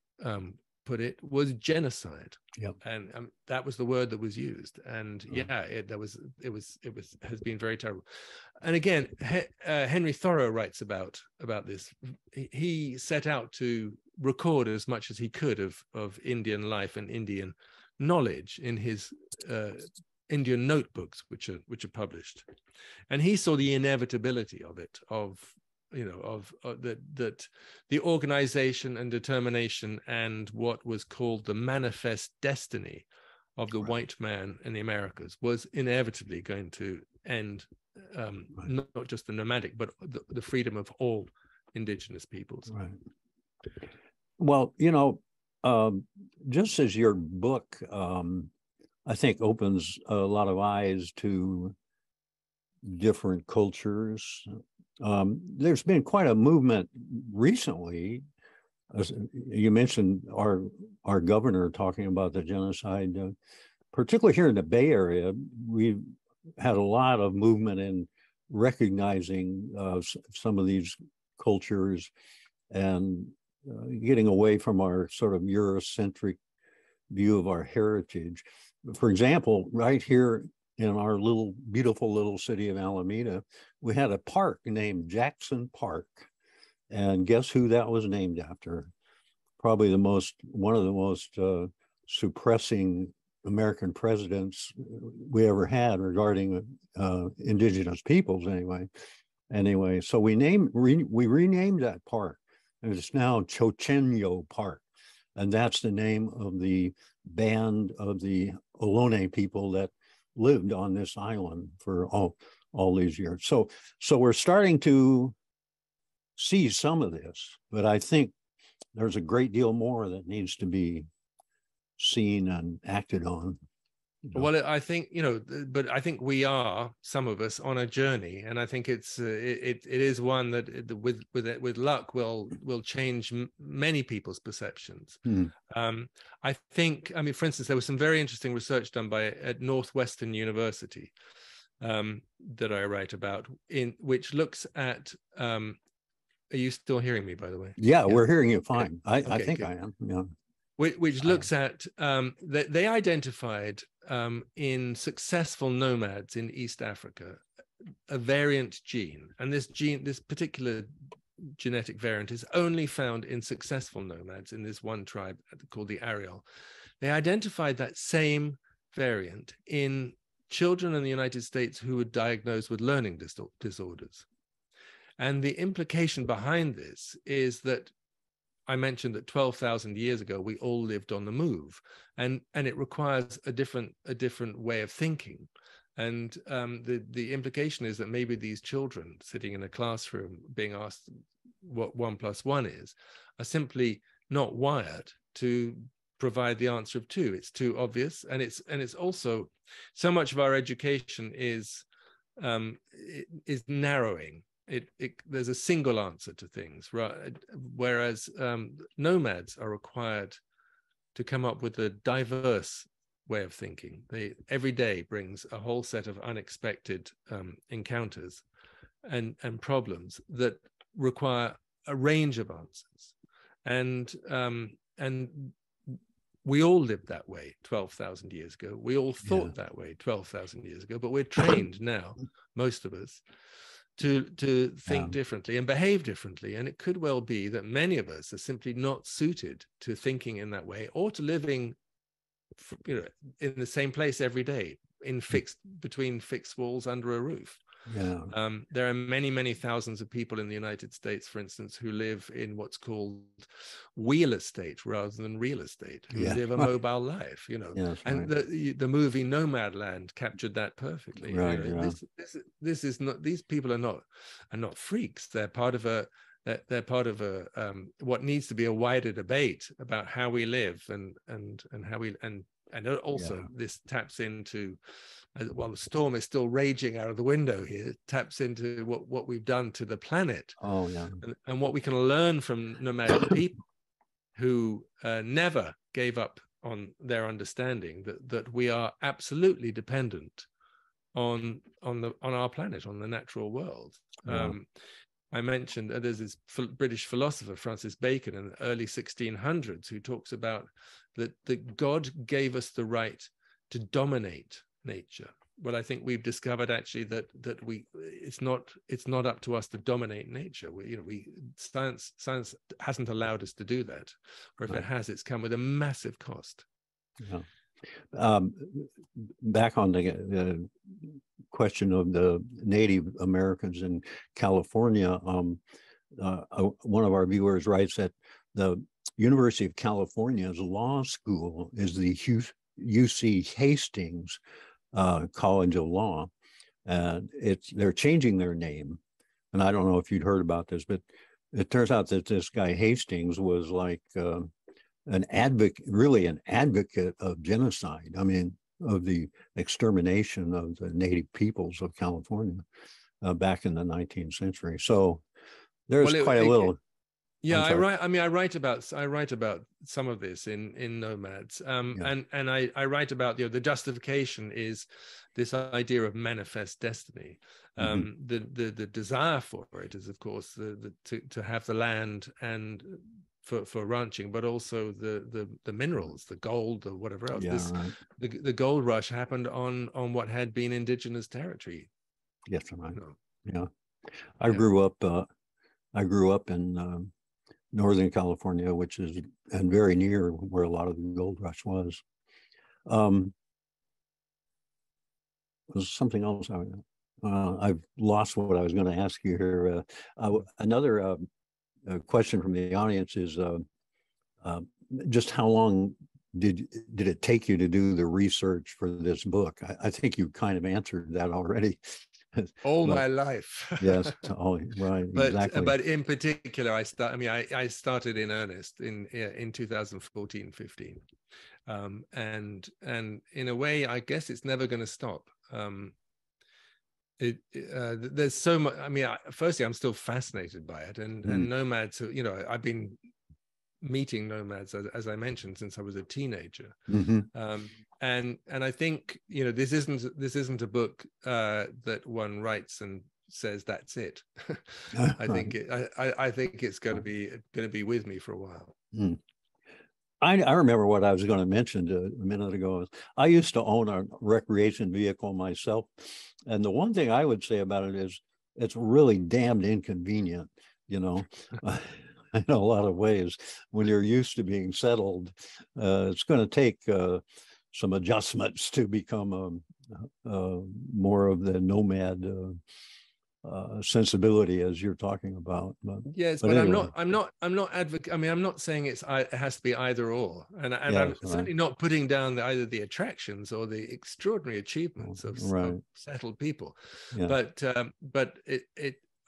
put it, was genocide. And that was the word that was used. And it has been very terrible. And again, Henry Thoreau writes about this. He set out to record as much as he could of Indian life and Indian knowledge in his Indian notebooks, which are published. And he saw the inevitability of it, that the organization and determination and what was called the manifest destiny of the white man in the Americas was inevitably going to end not just the nomadic, but the freedom of all indigenous peoples. Well, you know, just as your book, I think, opens a lot of eyes to different cultures. There's been quite a movement recently. As you mentioned our governor talking about the genocide, particularly here in the Bay Area. We've had a lot of movement in recognizing some of these cultures and getting away from our sort of Eurocentric view of our heritage. For example, right here in our beautiful little city of Alameda, we had a park named Jackson Park. And guess who that was named after? Probably one of the most suppressing American presidents we ever had regarding indigenous peoples anyway. So we renamed that park, and it's now Chochenyo Park. And that's the name of the band of the Ohlone people that lived on this island for all these years. So we're starting to see some of this, but I think there's a great deal more that needs to be seen and acted on. Well, I think, but I think we are, some of us, on a journey, and I think it is one that with luck will change many people's perceptions. I think, for instance, there was some very interesting research done at Northwestern University that I write about, which looks at. Are you still hearing me, by the way? Yeah, we're hearing you fine. Okay, I think good. I am. Yeah. Which looks at they identified in successful nomads in East Africa a variant gene, and this particular genetic variant is only found in successful nomads in this one tribe called the Ariel. They identified that same variant in children in the United States who were diagnosed with learning disorders. And the implication behind this is that I mentioned that 12,000 years ago, we all lived on the move, and it requires a different way of thinking. And the implication is that maybe these children sitting in a classroom being asked what 1 + 1 is, are simply not wired to provide the answer of 2. It's too obvious, and it's also so much of our education is narrowing. There's a single answer to things, right? Whereas nomads are required to come up with a diverse way of thinking. Every day brings a whole set of unexpected encounters and problems that require a range of answers. And we all lived that way 12,000 years ago. We all thought that way 12,000 years ago, but we're trained now, most of us, to think differently and behave differently. And it could well be that many of us are simply not suited to thinking in that way, or to living in the same place every day, between fixed walls under a roof. There are many thousands of people in the United States, for instance, who live in what's called wheel estate rather than real estate, who live a mobile life, and the movie Nomadland captured that perfectly. This is not, these people are not freaks. They're part of what needs to be a wider debate about how we live and how we and also this taps into, while the storm is still raging out of the window here, taps into what we've done to the planet. And what we can learn from nomadic people who never gave up on their understanding that we are absolutely dependent on our planet, on the natural world. I mentioned there's this British philosopher, Francis Bacon, in the early 1600s, who talks about that God gave us the right to dominate nature. Well, I think we've discovered actually that it's not up to us to dominate nature. Science hasn't allowed us to do that, or if it has, it's come with a massive cost. Back on the question of the Native Americans in California, one of our viewers writes that the University of California's law school is the UC Hastings College of Law. They're changing their name, and I don't know if you'd heard about this, but it turns out that this guy Hastings was like an advocate of genocide. I mean, of the extermination of the native peoples of California back in the 19th century. So there's quite a little. I write about some of this in Nomads, and I write about the justification is this idea of manifest destiny. The desire for it is, of course, to have the land and for ranching, but also the minerals, the gold, or whatever else. The gold rush happened on what had been indigenous territory. Yes, right. I grew up in Northern California, which is very near where a lot of the gold rush was. There's something else I've lost what I was going to ask you here. Another question from the audience is just how long did it take you to do the research for this book? I think you kind of answered that already. All But my life. yes, right, exactly. But in particular, I started in earnest in 2014, 15. And in a way, I guess it's never going to stop. There's so much. I mean, firstly, I'm still fascinated by it, and nomads. You know, I've been meeting nomads, as I mentioned, since I was a teenager. And I think, you know, this isn't a book that one writes and says that's it. I think it's going to be with me for a while. I remember what I was going to mention a minute ago. I used to own a recreation vehicle myself, and the one thing I would say about it is it's really damned inconvenient, you know. In a lot of ways, when you're used to being settled, it's going to take some adjustments to become more of the nomad sensibility as you're talking about. Yes, but anyway. I'm not advocate. I mean, I'm not saying it has to be either or, and I'm certainly not putting down either the attractions or the extraordinary achievements of settled people. Yeah. But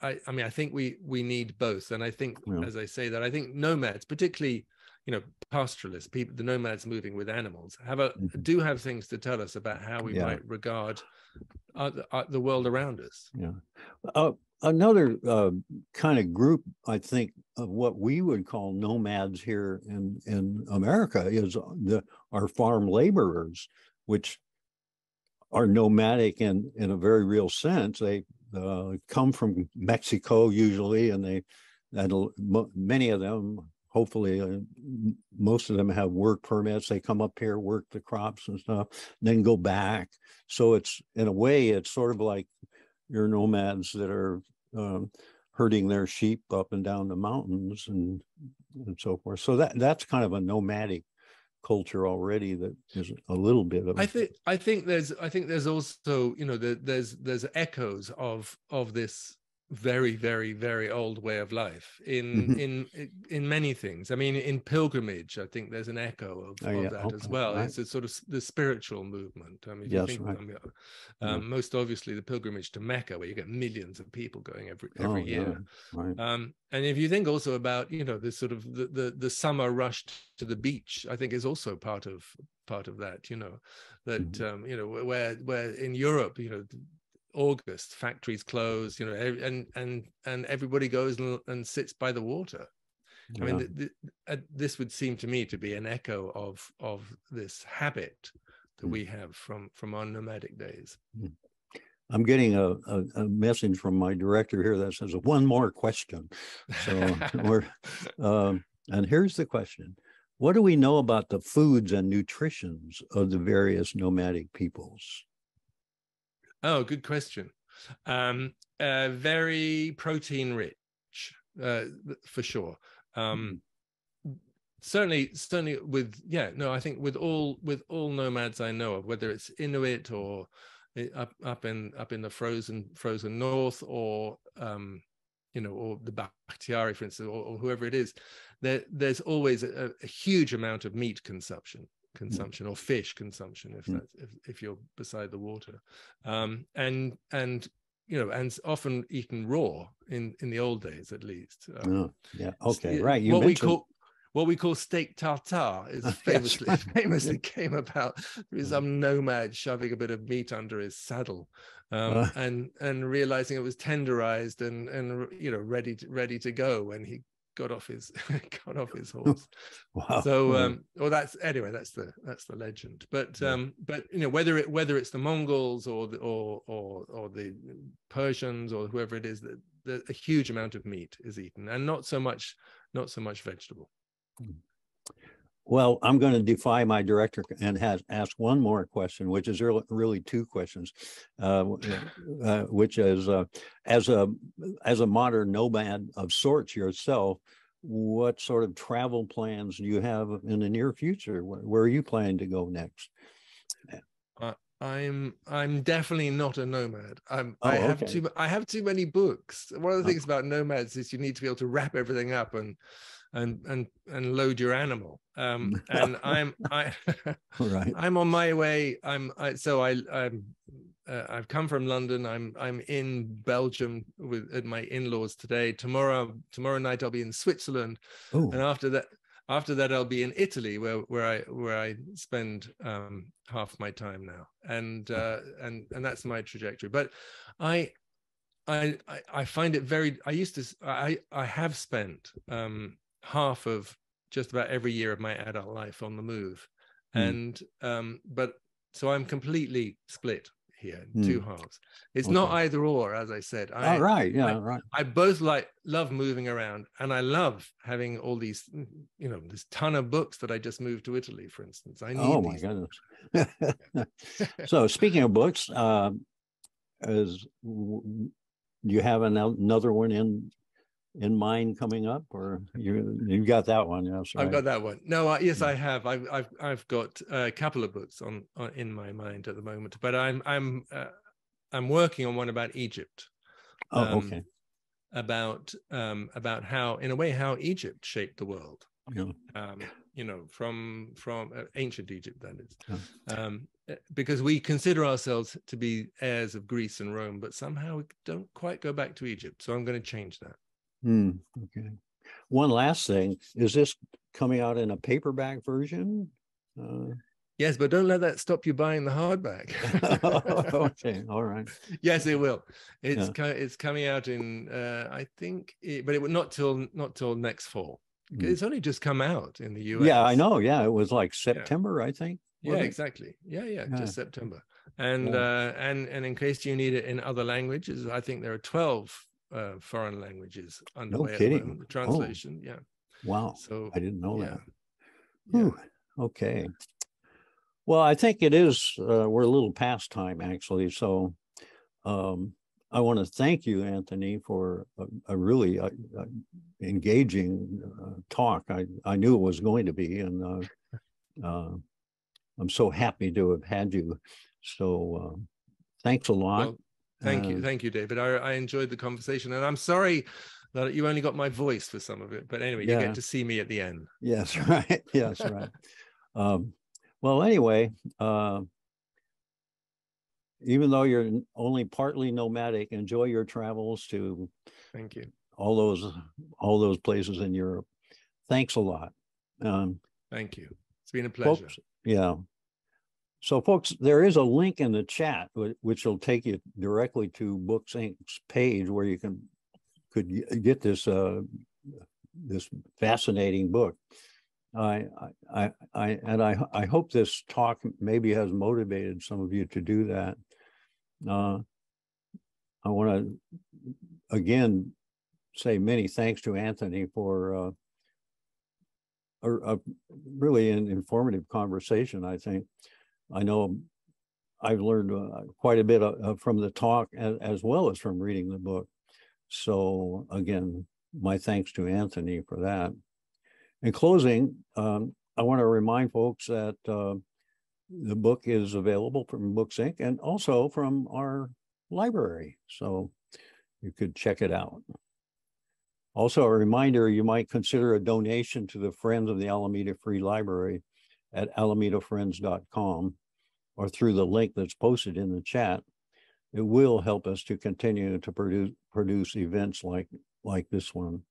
I mean, I think we need both, and I think, as I say that, I think nomads, particularly, you know, pastoralists, people, the nomads moving with animals, do have things to tell us about how we might regard the world around us. Yeah. Another kind of group, I think, of what we would call nomads here in America is our farm laborers, which are nomadic in a very real sense. They come from Mexico usually, and many of them, hopefully most of them, have work permits. They come up here, work the crops and stuff, and then go back. So it's, in a way, it's sort of like your nomads that are herding their sheep up and down the mountains and so forth. So that's kind of a nomadic culture already that is a little bit of. I think there's also, you know, there's echoes of this very, very, very old way of life in many things. I mean, in pilgrimage, I think there's an echo of that as well. Right. It's a sort of the spiritual movement. I mean, if you think, most obviously the pilgrimage to Mecca, where you get millions of people going every year. Right. And if you think also about, you know, this sort of the summer rush to the beach, I think is also part of that. You know, that you know, where in Europe, you know, August, factories close, you know, and everybody goes and sits by the water. I mean, this would seem to me to be an echo of this habit that we have from our nomadic days. I'm getting a message from my director here that says one more question. So and here's the question: what do we know about the foods and nutritions of the various nomadic peoples? Oh, good question. Very protein rich, for sure. Certainly with, I think with all nomads I know of, whether it's Inuit or up in the frozen north, or you know, or the Bakhtiari, for instance, or whoever it is, there's always a huge amount of meat consumption or fish consumption, if you're beside the water, and you know, and often eaten raw in the old days, at least. Right. What we call steak tartare is famously came about through some nomad shoving a bit of meat under his saddle, and realizing it was tenderized and you know, ready to go when he got off his horse. Wow. So that's the legend. But you know, whether it's the Mongols or the Persians or whoever it is, that a huge amount of meat is eaten, and not so much vegetable. Well, I'm going to defy my director and ask one more question, which is really two questions, which is as a modern nomad of sorts yourself, what sort of travel plans do you have in the near future? Where are you planning to go next? I'm definitely not a nomad. I have too many books. One of the things about nomads is you need to be able to wrap everything up and and load your animal. And Right. I'm on my way. I've come from London. I'm in Belgium at my in-laws today. Tomorrow night I'll be in Switzerland, and after that I'll be in Italy, where I spend half my time now, and that's my trajectory. But I find it very. I have spent half of just about every year of my adult life on the move, and but so I'm completely split here, two halves. It's not either or, as I said. I both love moving around, and I love having all these, this ton of books that I just moved to Italy, for instance. I need my goodness. So speaking of books, do you have another one in mind coming up, or you got that one? Yes, right? I've got that one. No, yes, I have. I've got a couple of books on in my mind at the moment, but I'm working on one about Egypt. Okay. About how, in a way, how Egypt shaped the world. From ancient Egypt, that is. Because we consider ourselves to be heirs of Greece and Rome, but somehow we don't quite go back to Egypt. So I'm going to change that. Okay. One last thing, is this coming out in a paperback version? Yes, but don't let that stop you buying the hardback. Okay, all right. Yes, it will. It's coming out in I think, but it will not till next fall. It's only just come out in the US. Yeah, I know. Yeah, it was like September, I think. Yeah, exactly. Yeah, just September. And in case you need it in other languages, I think there are 12 foreign languages underway at the moment. The translation. Yeah. Wow. So I didn't know that. Yeah. Okay. Well, I think it is. We're a little past time, actually. So I want to thank you, Anthony, for a really engaging talk. I knew it was going to be, and I'm so happy to have had you. So thanks a lot. Well, thank you, David. I enjoyed the conversation, and I'm sorry that you only got my voice for some of it. But anyway, you get to see me at the end. Yes, right. Yes, right. Well, anyway, even though you're only partly nomadic, enjoy your travels to Thank you. all those places in Europe. Thanks a lot. Thank you. It's been a pleasure. Folks, yeah. So, folks, there is a link in the chat which will take you directly to Books Inc.'s page where you could get this this fascinating book. I hope this talk maybe has motivated some of you to do that. I want to again say many thanks to Anthony for a really an informative conversation. I think I know I've learned quite a bit from the talk as well as from reading the book. So again, my thanks to Anthony for that. In closing, I want to remind folks that the book is available from Books Inc. and also from our library, so you could check it out. Also, a reminder, you might consider a donation to the Friends of the Alameda Free Library at alamedafriends.com or through the link that's posted in the chat. It will help us to continue to produce events like this one.